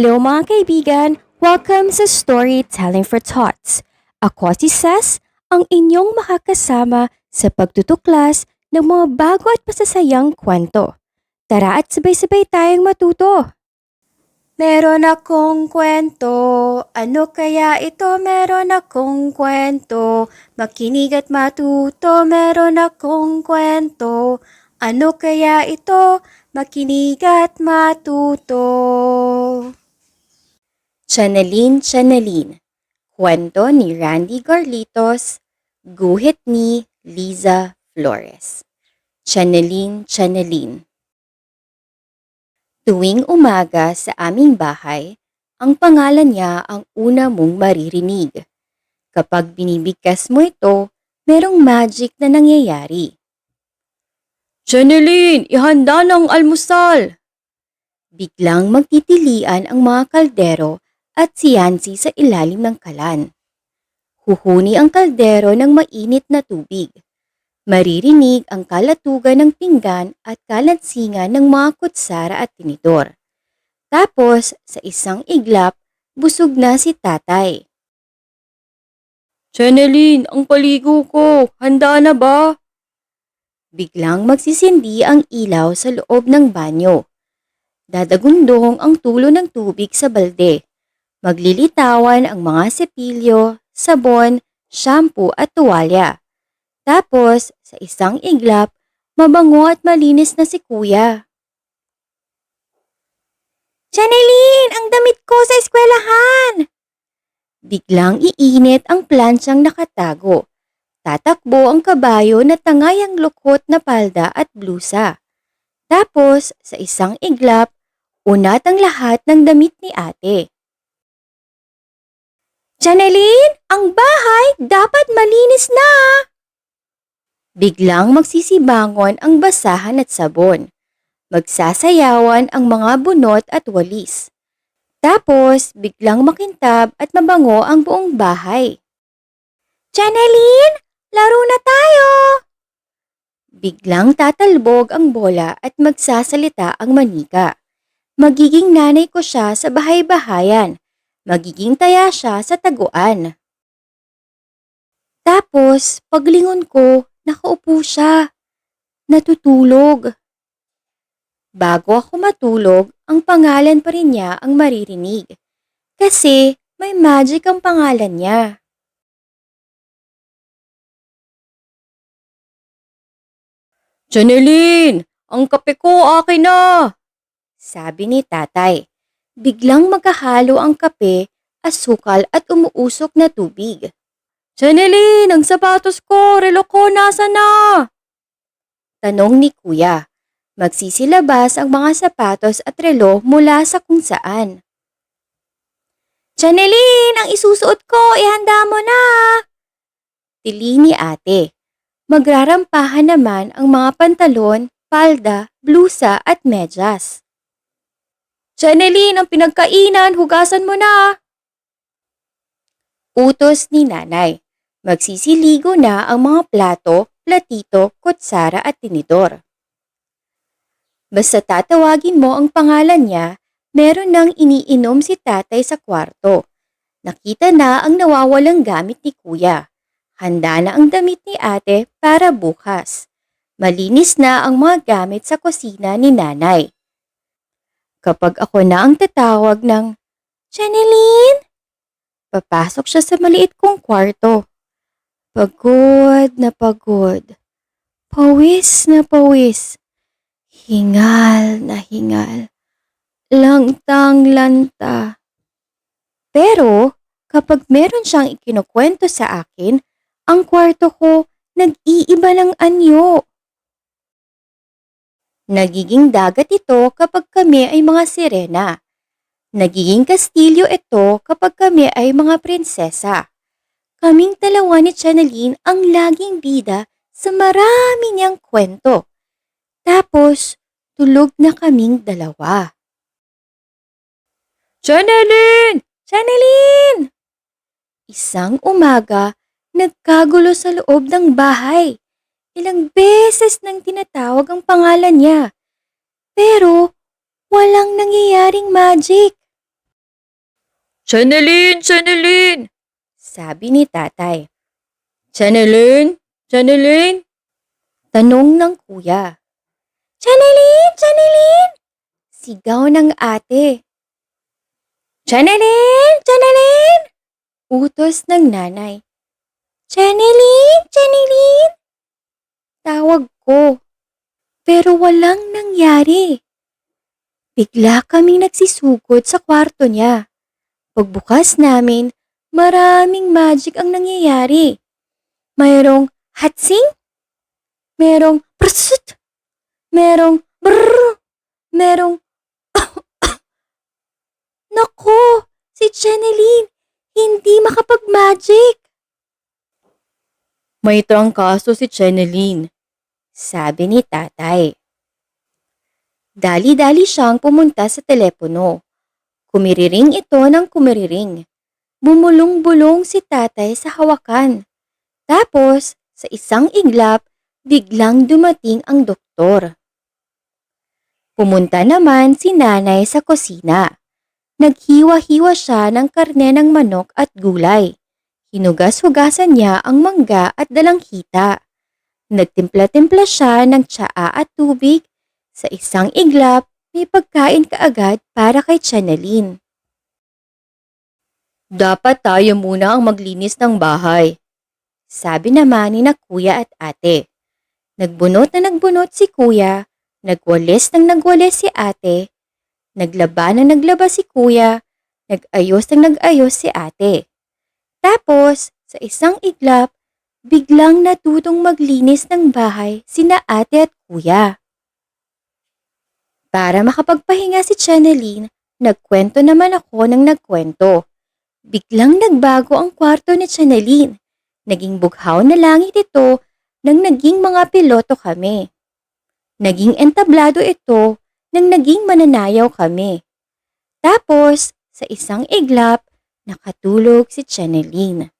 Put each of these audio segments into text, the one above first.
Hello mga kaibigan! Welcome sa Storytelling for Tots. Ako si Ses, ang inyong makakasama sa pagtutuklas ng mga bago at masasayang kwento. Tara at sabay-sabay tayong matuto! Meron akong kwento, ano kaya ito? Meron akong kwento, makinig at matuto. Meron akong kwento, ano kaya ito? Makinig at matuto. Channeline, Channeline. Kwento ni Randy Garlitos, guhit ni Liza Flores. Channeline, Channeline. Tuwing umaga sa aming bahay, ang pangalan niya ang una mong maririnig. Kapag binibigkas mo ito, merong magic na nangyayari. Channeline, ihanda ng almusal! Biglang magtitilian ang mga kaldero at si Yancy sa ilalim ng kalan. Huhuni ang kaldero ng mainit na tubig. Maririnig ang kalatugan ng pinggan at kalatsingan ng mga kutsara at tinidor. Tapos, sa isang iglap, busog na si tatay. Channeline, ang paligo ko, handa na ba? Biglang magsisindi ang ilaw sa loob ng banyo. Dadagundong ang tulo ng tubig sa balde. Maglilitawan ang mga sepilyo, sabon, shampoo at tuwalya. Tapos, sa isang iglap, mabango at malinis na si kuya. Channeline, ang damit ko sa eskwelahan! Biglang iinit ang plansyang nakatago. Tatakbo ang kabayo na tangay ang lukot na palda at blusa. Tapos, sa isang iglap, unat ang lahat ng damit ni ate. Channeline, ang bahay dapat malinis na! Biglang magsisibangon ang basahan at sabon. Magsasayawan ang mga bunot at walis. Tapos, biglang makintab at mabango ang buong bahay. Channeline, laro na tayo! Biglang tatalbog ang bola at magsasalita ang manika. Magiging nanay ko siya sa bahay-bahayan. Magiging taya siya sa taguan. Tapos, paglingon ko, nakaupo siya. Natutulog. Bago ako matulog, ang pangalan pa rin niya ang maririnig. Kasi may magic ang pangalan niya. Channeline, ang kape ko akin na! Sabi ni tatay. Biglang magkahalo ang kape, asukal at umuusok na tubig. Channeline, ang sapatos ko, relo ko, nasa na? Tanong ni kuya. Magsisilabas ang mga sapatos at relo mula sa kung saan. Channeline, ang isusuot ko, ihanda mo na! Tili ni ate. Magrarampahan naman ang mga pantalon, palda, blusa at medyas. Channeline, ang pinagkainan, hugasan mo na! Utos ni nanay. Magsisiligo na ang mga plato, platito, kutsara at tinidor. Basta tatawagin mo ang pangalan niya, meron nang iniinom si tatay sa kwarto. Nakita na ang nawawalang gamit ni kuya. Handa na ang damit ni ate para bukas. Malinis na ang mga gamit sa kusina ni nanay. Kapag ako na ang tatawag ng, Channeline? Papasok siya sa maliit kong kwarto. Pagod na pagod. Pawis na pawis. Hingal na hingal. Lantang-lanta. Pero kapag meron siyang ikinukwento sa akin, ang kwarto ko nag-iiba ng anyo. Nagiging dagat ito kapag kami ay mga sirena. Nagiging kastilyo ito kapag kami ay mga prinsesa. Kaming dalawa ni Channeline ang laging bida sa marami niyang kwento. Tapos, tulog na kaming dalawa. Channeline! Channeline! Isang umaga, nagkagulo sa loob ng bahay. Ilang beses nang tinatawag ang pangalan niya. Pero, walang nangyayaring magic. Channeline! Channeline! Sabi ni tatay. Channeline? Channeline? Tanong ng kuya. Channeline! Channeline! Sigaw ng ate. Channeline! Channeline! Utos ng nanay. Channeline! Channeline! Tawag ko. Pero walang nangyari. Bigla kaming nagsisugod sa kwarto niya. Pagbukas namin, maraming magic ang nangyayari. Mayroong hatsing, merong prasut, merong brrr, merong Nako, si Channeline, hindi makapag-magic. May trangkaso si Channeline, sabi ni tatay. Dali-dali siyang pumunta sa telepono. Kumiriring ito ng kumiriring. Bumulong-bulong si tatay sa hawakan. Tapos, sa isang iglap, biglang dumating ang doktor. Pumunta naman si nanay sa kusina. Naghiwa-hiwa siya ng karne ng manok at gulay. Hinugas-hugasan niya ang mangga at dalanghita. Nagtimpla-timpla siya ng tsaa at tubig. Sa isang iglap, may pagkain kaagad para kay Channeline. Dapat tayo muna ang maglinis ng bahay, sabi naman ni na kuya at ate. Nagbunot na nagbunot si kuya, nagwalis ng nagwalis si ate, naglaba na naglaba si kuya, nag-ayos ng nag-ayos si ate. Tapos, sa isang iglap, biglang natutong maglinis ng bahay sina ate at kuya. Para makapagpahinga si Channeline, nagkwento naman ako ng nagkwento. Biglang nagbago ang kwarto ni Channeline. Naging bughaw na langit ito nang naging mga piloto kami. Naging entablado ito nang naging mananayaw kami. Tapos, sa isang iglap, nakatulog si Channeline.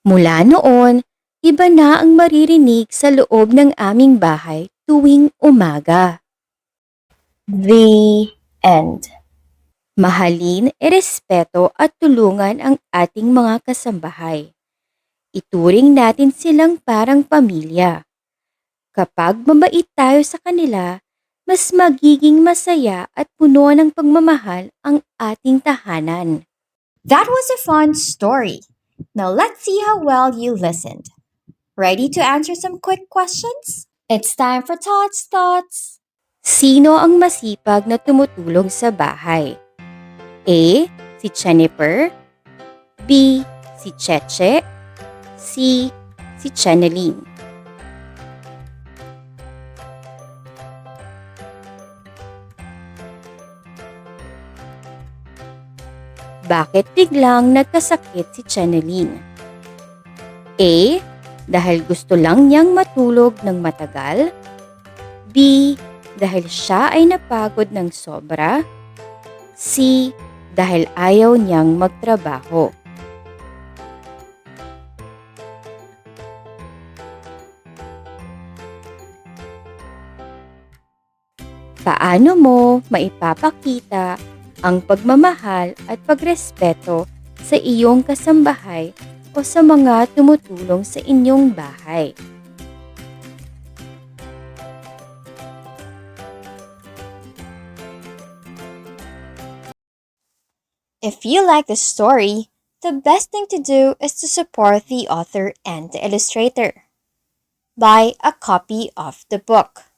Mula noon, iba na ang maririnig sa loob ng aming bahay tuwing umaga. The end. Mahalin, irespeto at tulungan ang ating mga kasambahay. Ituring natin silang parang pamilya. Kapag mabait tayo sa kanila, mas magiging masaya at puno ng pagmamahal ang ating tahanan. That was a fun story. Now let's see how well you listened. Ready to answer some quick questions? It's time for Thoughts. Sino ang masipag na tumutulong sa bahay? A. Si Jennifer. B. Si Cheche. C. Si Channeline. Bakit biglang nagkasakit si Channeline? A. Dahil gusto lang niyang matulog ng matagal. B. Dahil siya ay napagod ng sobra. C. Dahil ayaw niyang magtrabaho. Paano mo maipapakita ang pagmamahal at pagrespeto sa iyong kasambahay o sa mga tumutulong sa inyong bahay? If you like the story, the best thing to do is to support the author and the illustrator. Buy a copy of the book.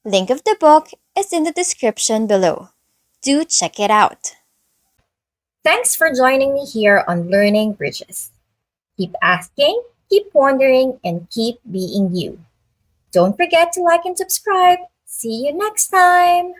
Link of the book is in the description below. Do check it out. Thanks for joining me here on Learning Bridges. Keep asking, keep wondering, and keep being you. Don't forget to like and subscribe. See you next time.